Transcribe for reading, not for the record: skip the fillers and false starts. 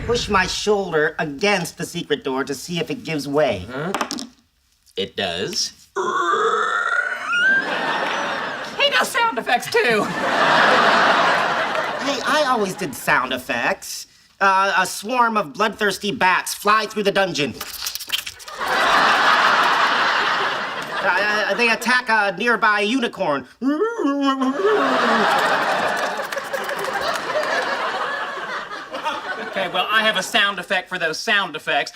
push my shoulder against the secret door to see if it gives way. It does. He does sound effects, too. Hey, I always did sound effects. A swarm of bloodthirsty bats fly through the dungeon. They attack a nearby unicorn. Okay, well, I have a sound effect for those sound effects.